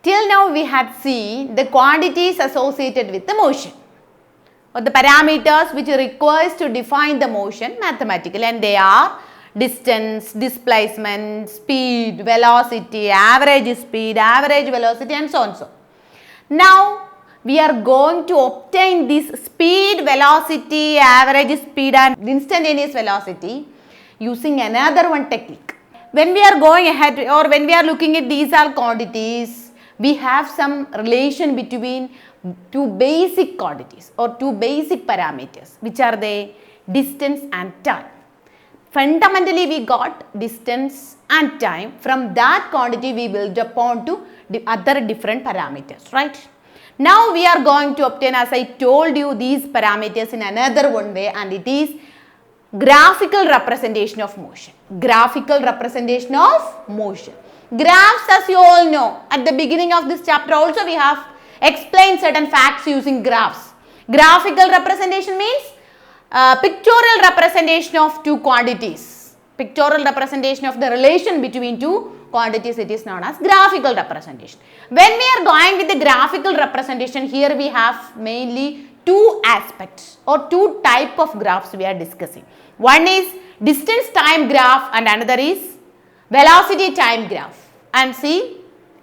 Till now we had seen the quantities associated with the motion, or the parameters which requires to define the motion mathematically, and they are distance, displacement, speed, velocity, average speed, average velocity, and so on. Now we are going to obtain this speed, velocity, average speed, and instantaneous velocity using another one technique. When we are going ahead, or when we are looking at these all quantities, we have some relation between two basic quantities or two basic parameters, which are the distance and time. Fundamentally, we got distance and time. From that quantity, we build upon to the other different parameters, right? Now we are going to obtain, as I told you, these parameters in another one way, and it is graphical representation of motion. Graphical representation of motion. Graphs, as you all know, at the beginning of this chapter also we have explained certain facts using graphs. Graphical representation means pictorial representation of two quantities. Pictorial representation of the relation between two quantities, it is known as graphical representation. When we are going with the graphical representation, here we have mainly two aspects or two type of graphs we are discussing. One is distance time graph and another is velocity time graph. And see,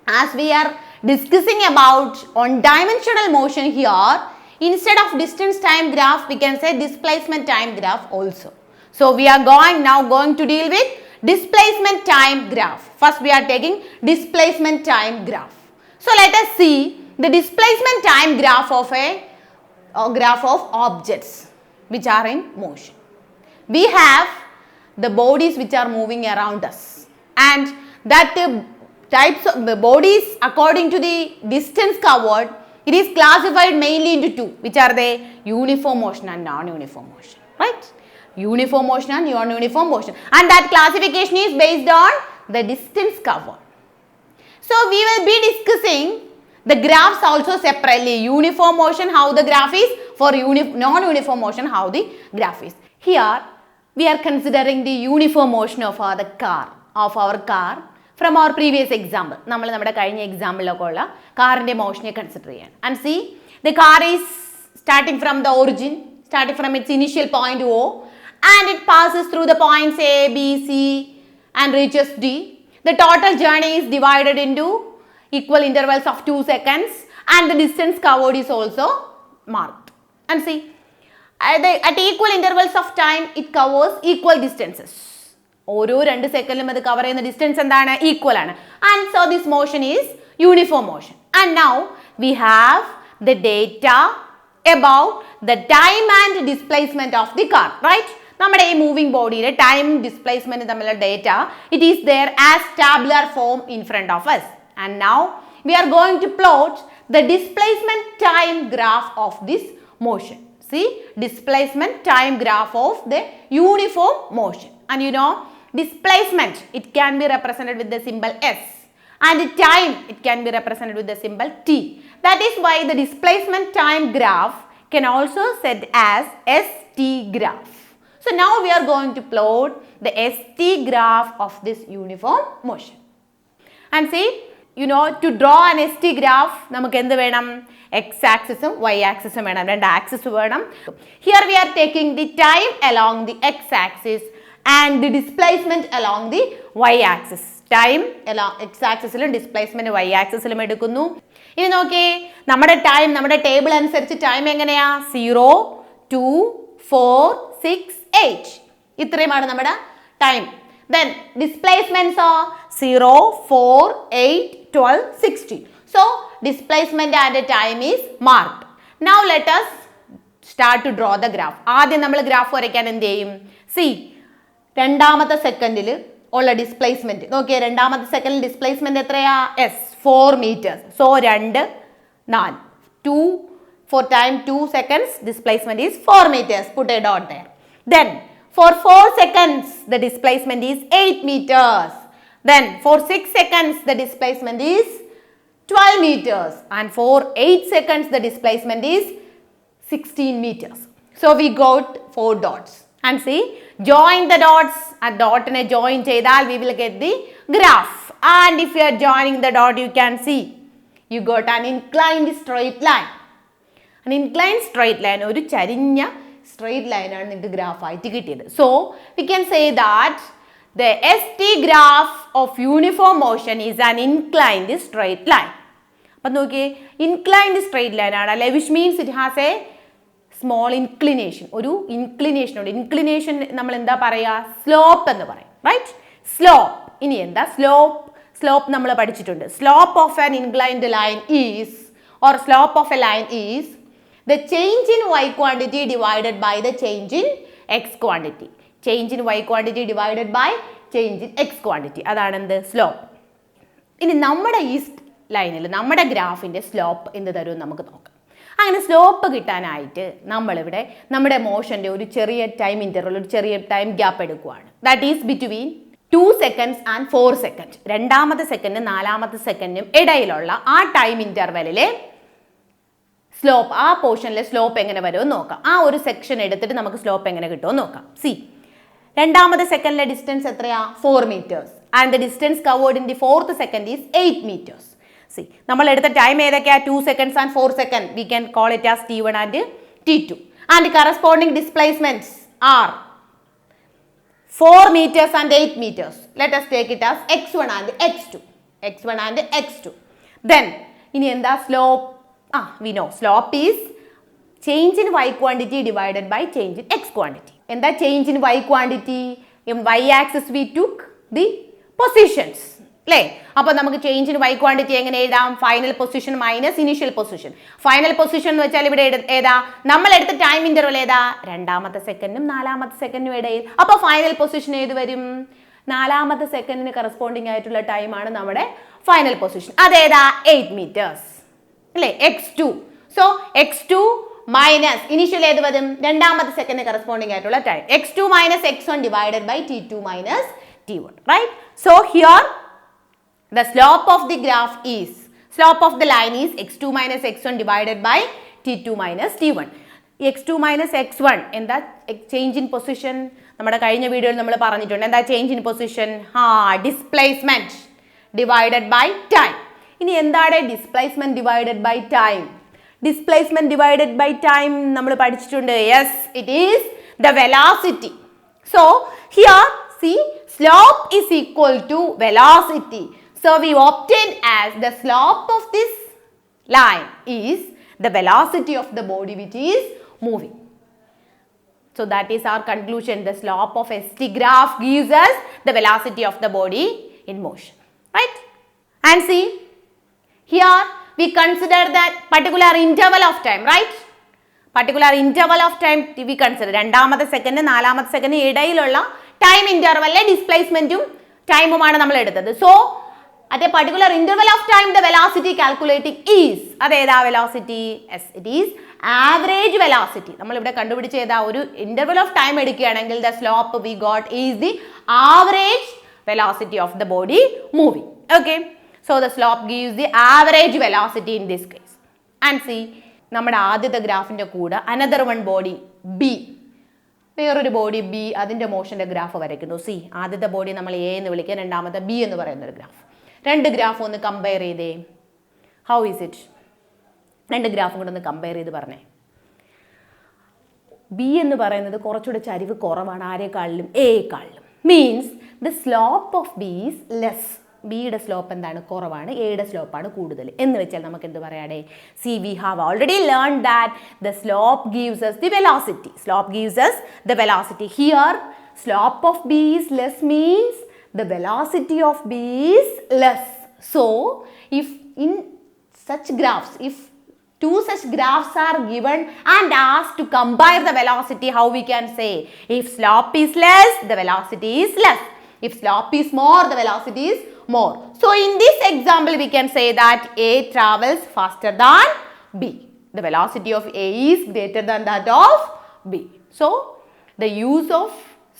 as we are discussing about on dimensional motion here, instead of distance time graph, we can say displacement time graph also. So we are going to deal with displacement time graph. First we are taking displacement time graph. So let us see the displacement time graph of a graph of objects which are in motion. We have the bodies which are moving around us, and that types of the bodies according to the distance covered, it is classified mainly into two, which are the uniform motion and non-uniform motion, right? Uniform motion and non-uniform motion, and that classification is based on the distance covered. So we will be discussing the graphs also separately. Uniform motion, how the graph is, for non-uniform motion, how the graph is. Here we are considering the uniform motion of our car from our previous example. നമ്മൾ നമ്മുടെ കഴിഞ്ഞ എക്സാമ്പിളിലൊക്കെ ഉള്ള കാറിന്റെ മോഷനെ consider ചെയ്യാൻ. And see, the car is starting from the origin, starting from its initial point O, and it passes through the points A, B, C and reaches D. The total journey is divided into equal intervals of 2 seconds, and the distance covered is also marked. And see, at equal intervals of time, it covers equal distances. ഓരോ 2 സെക്കൻഡിലും അത് cover ചെയ്യുന്ന distance എന്താണ്? Equal ആണ്. And so this motion is uniform motion. And now we have the data about the time and displacement of the car, right? നമ്മുടെ ഈ moving ബോഡിയിലെ time displacement തമ്മിലുള്ള data, it is there as tabular form in front of us. And now we are going to plot the displacement time graph of this motion. See, displacement time graph of the uniform motion. And you know, displacement, it can be represented with the symbol S, and time, it can be represented with the symbol T. That is why the displacement time graph can also said as ST graph. So now we are going to plot the ST graph of this uniform motion. And see, you know, to draw an ST graph, നമുക്ക് എന്ത് വേണം? X axis ഉം Y axis ഉം വേണം, രണ്ട് axis വേണം. Here we are taking the time along the X axis and the displacement along the Y axis. Time along X axis ലും displacement Y axis ലും എടുക്കുന്നു. ഇനി നോക്കിയേ, നമ്മുടെ ടൈം, നമ്മുടെ ടേബിൾ അനുസരിച്ച് ടൈം എങ്ങനെയാ? 0, 2, 4, 6, 8. ഇത്രയുമാണ് നമ്മുടെ time. Then displacements are 0, 4, 8, 12, 16. So displacement and time is marked. Now let us start to draw the graph. ആദ്യം നമ്മൾ ഗ്രാഫ് വരയ്ക്കാൻ എന്ത് ചെയ്യും? See, രണ്ടാമത്തെ സെക്കൻഡിൽ ഉള്ള ഡിസ്പ്ലേസ്മെന്റ് നോക്കിയേ. രണ്ടാമത്തെ സെക്കൻഡിൽ ഡിസ്പ്ലേസ്മെന്റ് എത്രയാ? S, 4 meters. So 2, 4. 2 for time 2 seconds, displacement is 4 meters. Put a dot there. Then for 4 seconds, the displacement is 8 meters. Then for 6 seconds, the displacement is 12 meters. And for 8 seconds, the displacement is 16 meters. So we got 4 dots. And see, join the dots. A dot in a join cheyidal, we will get the graph. And if you are joining the dot, you can see You got an inclined straight line. An inclined straight line, ഒരു ചരിഞ്ഞ straight line ആണ് നിങ്ങൾക്ക് graph ആയിട്ട് കിട്ടിയത്. So we can say that the ST graph of uniform motion is an inclined straight line. അപ്പം നോക്കിയേ, inclined straight line ആണ് അല്ലെ, which means it has a small inclination. ഒരു inclination ഉണ്ട്. inclination നമ്മൾ എന്താ പറയുക, സ്ലോപ്പ് എന്ന് പറയും, റൈറ്റ്? സ്ലോപ്പ്. ഇനി എന്താ സ്ലോപ്പ്? സ്ലോപ്പ് നമ്മൾ പഠിച്ചിട്ടുണ്ട്. Slope of an inclined line is, or slope of a line is the change in y quantity divided by the change in x quantity. Change in y quantity divided by change in x quantity. അതാണ് എന്ത്, slope. ഇനി നമ്മുടെ ഈ ലൈനിൽ നമ്മുടെ ഗ്രാഫിൻ്റെ slope എന്ത് തരും നമുക്ക് നോക്കാം. അങ്ങനെ സ്ലോപ്പ് കിട്ടാനായിട്ട് നമ്മളിവിടെ നമ്മുടെ മോഷൻ്റെ ഒരു ചെറിയ ടൈം ഇൻ്റർവൽ, ഒരു ചെറിയ ടൈം ഗ്യാപ്പ് എടുക്കുകയാണ്. That is between 2 seconds and 4 seconds. രണ്ടാമത്തെ സെക്കൻഡും നാലാമത്തെ സെക്കൻഡിനും ഇടയിലുള്ള ആ ടൈം ഇൻ്റർവെല്ലിലെ സ്ലോപ്പ്, ആ പോർഷനിലെ സ്ലോപ്പ് എങ്ങനെ വരുമെന്ന് നോക്കാം. ആ ഒരു സെക്ഷൻ എടുത്തിട്ട് നമുക്ക് സ്ലോപ്പ് എങ്ങനെ കിട്ടുമെന്ന് നോക്കാം. സി, രണ്ടാമത്തെ സെക്കൻഡിലെ ഡിസ്റ്റൻസ് എത്രയാ, 4 meters. And the distance covered in the fourth second is 8 meters. See, നമ്മൾ എടുത്ത ടൈം ഏതൊക്കെയാ, 2 seconds and 4 seconds. We can call it as T1 and T2. And corresponding displacements are 4 meters and 8 meters. Let us take it as x1 and x2. x1 and x2. Then, ഇനി എന്താ slope? We know slope is change in y quantity divided by change in x quantity. എന്താ change in y quantity? In y axis we took the positions. അല്ലേ? അപ്പോൾ നമുക്ക് change in Y quantity എങ്ങനെ എഴുതാം? Final position minus initial position. Final position എന്ന് വെച്ചാൽ ഇവിടെ ഏതാ, നമ്മൾ എടുത്ത ടൈം ഇന്റർവൽ ഏതാ, രണ്ടാമത്തെ സെക്കൻഡും നാലാമത്തെ സെക്കൻഡും ഇടയിൽ. അപ്പോൾ ഫൈനൽ പൊസിഷൻ ഏത് വരും? നാലാമത്തെ സെക്കൻഡിന് കറസ്പോണ്ടിങ് ആയിട്ടുള്ള ടൈമാണ് നമ്മുടെ ഫൈനൽ പൊസിഷൻ. അതേതാ, 8 meters അല്ലേ, x2. So x2 minus initial ഏത് വരും, രണ്ടാമത്തെ സെക്കൻഡിന് കറസ്പോണ്ടിങ് ആയിട്ടുള്ള time. x2 minus x1 divided by T2 minus T1, right? So here the slope of the graph is, slope of the line is x2 minus x1 divided by T2 minus T1. x2 minus x1 എന്താ, change in position. നമ്മുടെ കഴിഞ്ഞ വീഡിയോയിൽ നമ്മൾ പറഞ്ഞിട്ടുണ്ട് എന്താ change in position, displacement divided by time. ഇനി എന്താണ് displacement divided by time? Displacement divided by time നമ്മൾ പഠിച്ചിട്ടുണ്ട്. Yes, it is the velocity. So here see, slope is equal to velocity. So we obtained as the slope of this line is the velocity of the body which is moving. So that is our conclusion. The slope of ST graph gives us the velocity of the body in motion, right? And see, here we consider that particular interval of time, right? Particular interval of time we consider. രണ്ടാമത്തെ second നാലാമത്തെ second ഇടയിലുള്ള time ഇന്റർവെല്ലിലെ ഡിസ്പ്ലേസ്മെന്റും ടൈമുമാണ് നമ്മൾ എടുത്തത്. So at a particular interval of time the velocity calculating is, അതേതാ velocity? Yes, it is average velocity. നമ്മളിവിടെ കണ്ടുപിടിച്ച ഏതാ, ഒരു ഇന്റർവെൽ ഓഫ് ടൈം എടുക്കുകയാണെങ്കിൽ the slope we got is the average velocity of the body moving. Okay, so the slope gives the average velocity in this case. And C, നമ്മുടെ ആദ്യത്തെ ഗ്രാഫിന്റെ കൂടെ another one body B, വേറൊരു body B, അതിൻ്റെ മോഷൻ്റെ graph വരയ്ക്കുന്നു. C, ആദ്യത്തെ body നമ്മൾ A എന്ന് വിളിക്കുക, രണ്ടാമത്തെ ബി എന്ന് പറയുന്നൊരു ഗ്രാഫ്. രണ്ട് ഗ്രാഫ് ഒന്ന് കമ്പയർ ചെയ്തേ. How is it? രണ്ട് ഗ്രാഫും കൂടെ ഒന്ന് കമ്പയർ ചെയ്ത് പറഞ്ഞേ. ബി എന്ന് പറയുന്നത് കുറച്ചുകൂടെ ചരിവ് കുറവാണ് ആരെക്കാളിലും, എക്കാളിലും. Means the slope of B is less. ബിയുടെ സ്ലോപ്പ് എന്താണ്, കുറവാണ്, എയുടെ സ്ലോപ്പാണ് കൂടുതൽ. എന്ന് വെച്ചാൽ നമുക്ക് എന്ത് പറയാടേ, see we have already learn that the slope gives us the velocity. Slope gives us the velocity. Here slope of b is less means the velocity of b is less. So if in such graphs, if two such graphs are given and asked to compare the velocity, how we can say? If slope is less, the velocity is less. If slope is more, the velocity is more. So in this example we can say that A travels faster than B. The velocity of A is greater than that of B. So the use of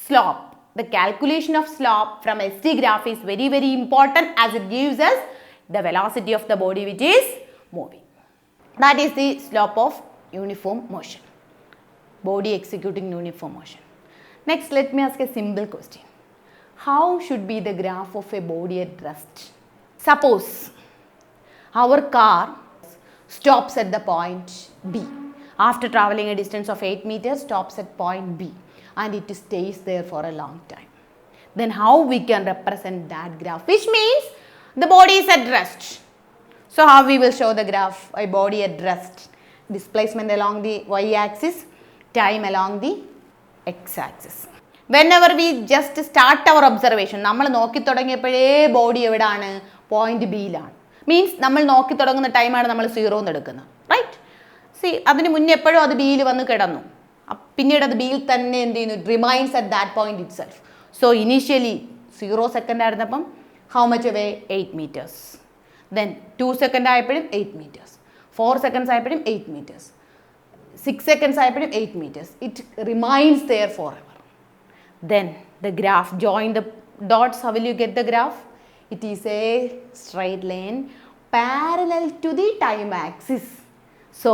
slope, the calculation of slope from ST graph is very, very important as it gives us the velocity of the body which is moving. That is the slope of uniform motion, body executing uniform motion. Next, let me ask a simple question. How should be the graph of a body at rest? Suppose our car stops at the point B. After traveling a distance of 8 meters, stops at point B and it stays there for a long time. Then how we can represent that graph? Which means the body is at rest. So how we will show the graph? A body at rest. Displacement along the y-axis, time along the x-axis. Whenever we just start our observation, നമ്മൾ നോക്കി തുടങ്ങിയപ്പോഴേ body എവിടാണ്? Point ബിയിലാണ്. Means നമ്മൾ നോക്കി തുടങ്ങുന്ന ടൈമാണ് നമ്മൾ 0 എന്ന് എടുക്കുന്നത്. റൈറ്റ്? സി അതിന് മുന്നേ എപ്പോഴും അത് ബിയിൽ വന്ന് കിടന്നു. പിന്നീട് അത് ബിയിൽ തന്നെ എന്ത് ചെയ്യുന്നു? Remains at that point itself. So initially 0 second ആയിരുന്നപ്പം how much away? 8 meters. Then 2 seconds ആയപ്പോഴും 8 meters. 4 seconds ആയപ്പോഴും 8 meters. 6 seconds ആയപ്പോഴും 8 meters. It remains there forever. Then the graph, join the dots. How will you get the graph? It is a straight line parallel to the time axis. So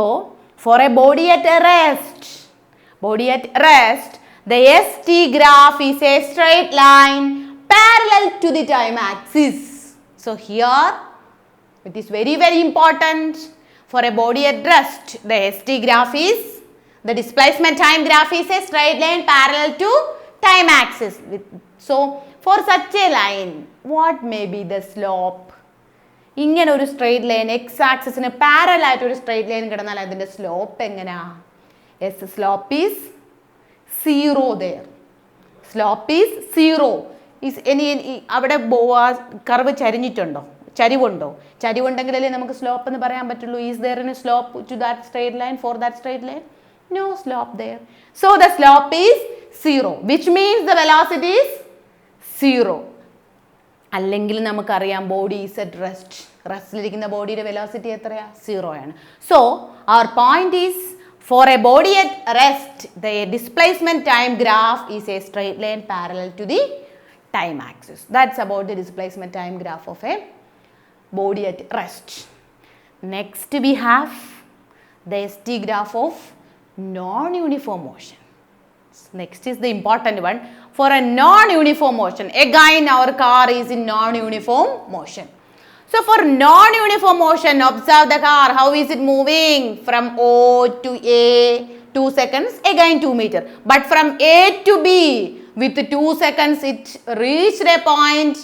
for a body at rest, the ST graph is a straight line parallel to the time axis. So here it is very, very important. For a body at rest, the ST graph is, the displacement time graph is a straight line parallel to time axis. So for such a line, what may be the slope? ഇങ്ങനെ ഒരു straight line X ആക്സിസിന് parallel ആയിട്ട് ഒരു straight line കിടന്നാൽ അതിൻ്റെ slope എങ്ങനെയാ? Yes, slope is 0 there. Slope is 0. ഇനി അവിടെ curve ചരിഞ്ഞിട്ടുണ്ടോ? ചരിവുണ്ടോ? ചരിവുണ്ടെങ്കിലല്ലേ നമുക്ക് സ്ലോപ്പ് എന്ന് പറയാൻ പറ്റുള്ളൂ. Is there any slope to that straight line? For that straight line? No slope there. So the slope is 0, which means the velocity is 0. അല്ലെങ്കിൽ നമുക്കറിയാം body is at rest. റെസ്റ്റിലിരിക്കുന്ന ബോഡിയുടെ വെലോസിറ്റി എത്രയാ? 0 ആണ്. So our point is, for a body at rest, the displacement time graph is a straight line parallel to the time axis. That's about the displacement time graph of a body at rest. Next we have the ST graph of non-uniform motion. Next is the important one. For a non-uniform motion, again our car is in non-uniform motion. So for non-uniform motion, observe the car. How is it moving? From O to A, 2 seconds, again 2 meters. But from A to B, with 2 seconds, it reached a point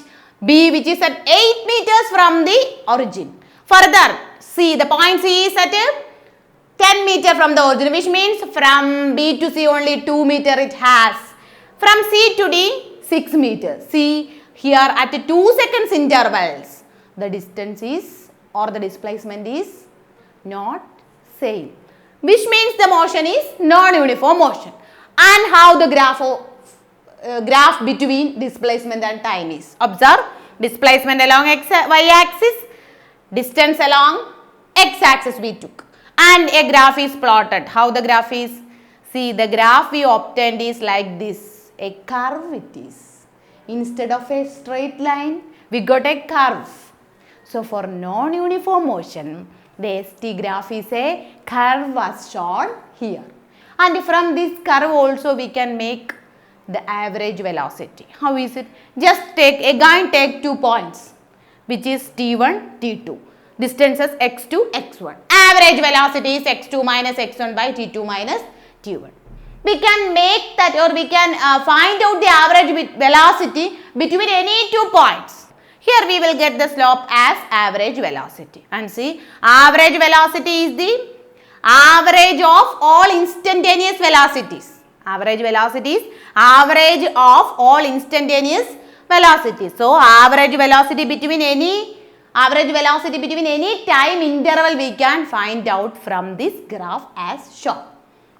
B which is at 8 meters from the origin. Further, see the point C is at 10 meters from the origin, which means from B to C only 2 meters it has. From C to D, 6 meters. See here at 2 seconds intervals, the distance is, or the displacement is not same, which means the motion is non-uniform motion. And how the graph between displacement and time is? Observe, displacement along y-axis, distance along x-axis we took, and a graph is plotted. How the graph is? See, the graph we obtained is like this. A curve it is. Instead of a straight line, we got a curve. So for non-uniform motion, the ST graph is a curve as shown here. And from this curve also we can make the average velocity. How is it? Just take 2 points, which is T1, T2. Distances x2, x1. Average velocity is x2 minus x1 by T2 minus T1. We can make that, or we can find out the average velocity between any 2 points. Here we will get the slope as average velocity. And see, average velocity is the average of all instantaneous velocities. Average velocity is average of all instantaneous velocities. So average velocity between any time interval we can find out from this graph as shown.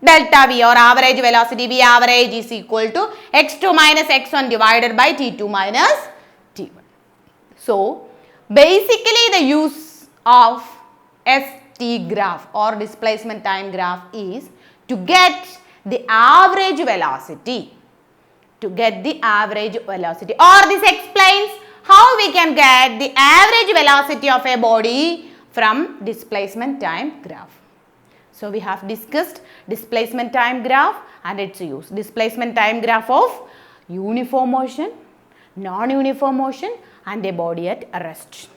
Delta V, or average velocity, V average is equal to x2 minus x1 divided by T2 minus T1. So basically the use of ST graph or displacement time graph is to get the average velocity. Or this explains how we can get the average velocity of a body from displacement time graph. So we have discussed displacement time graph and its use. Displacement time graph of uniform motion, non-uniform motion and a body at rest.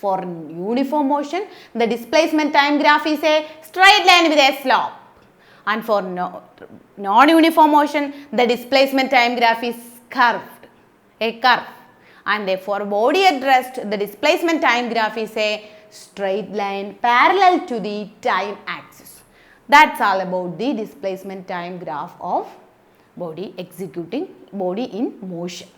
For uniform motion, the displacement time graph is a straight line with a slope. And for non-uniform motion, the displacement time graph is curved, a curve. And for body at rest, the displacement time graph is a straight line parallel to the time axis. That's all about the displacement time graph of body in motion.